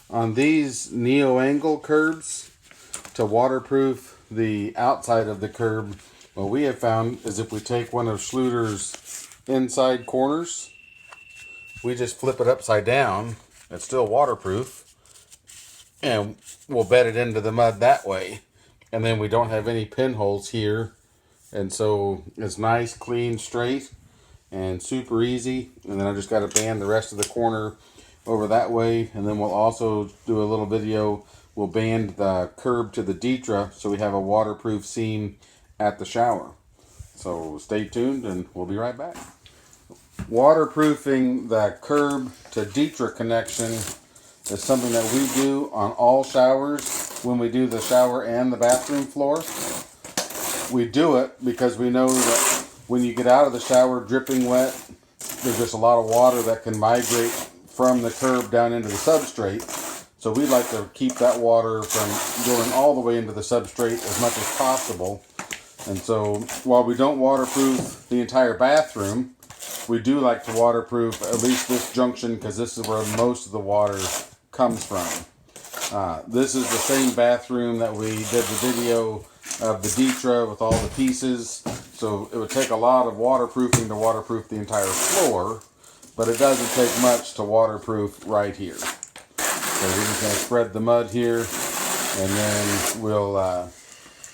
On these neo-angle curbs, to waterproof the outside of the curb, what we have found is if we take one of Schluter's inside corners, we just flip it upside down, it's still waterproof, and we'll bed it into the mud that way. And then we don't have any pinholes here, and so it's nice, clean, straight, and super easy. And then I just got to band the rest of the corner over that way, and then we'll also do a little video. We'll band the curb to the Ditra so we have a waterproof seam at the shower. So stay tuned and we'll be right back. Waterproofing the curb to Ditra connection is something that we do on all showers when we do the shower and the bathroom floor. We do it because we know that when you get out of the shower dripping wet, there's just a lot of water that can migrate from the curb down into the substrate. So we like to keep that water from going all the way into the substrate as much as possible. And so while we don't waterproof the entire bathroom, we do like to waterproof at least this junction because this is where most of the water comes from. This is the same bathroom that we did the video of the Ditra with all the pieces. So it would take a lot of waterproofing to waterproof the entire floor, but it doesn't take much to waterproof right here. So we're just going to spread the mud here, and then we'll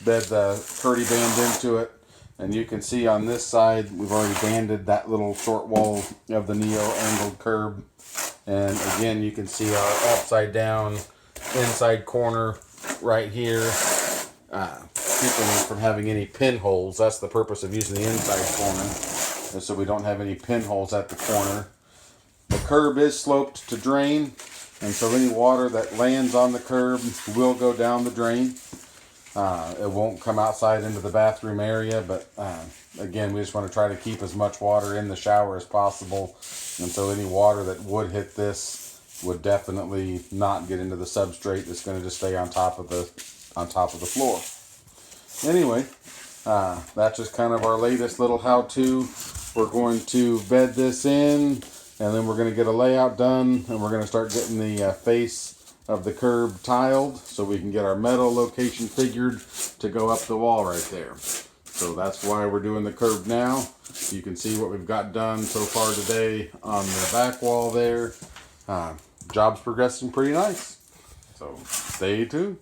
bed the Kerdi Band into it. And you can see on this side, we've already banded that little short wall of the neo-angled curb. And again, you can see our upside down inside corner right here, keeping from having any pinholes. That's the purpose of using the inside corner, is so we don't have any pinholes at the corner. The curb is sloped to drain, and so any water that lands on the curb will go down the drain. It won't come outside into the bathroom area, but again, we just want to try to keep as much water in the shower as possible. And so any water that would hit this would definitely not get into the substrate. It's going to just stay on top of the floor. Anyway, that's just kind of our latest little how-to. We're going to bed this in, and then we're going to get a layout done, and we're going to start getting the face of the curb tiled so we can get our metal location figured to go up the wall right there. So that's why we're doing the curb now. You can see what we've got done so far today on the back wall there. Job's progressing pretty nice. So stay tuned.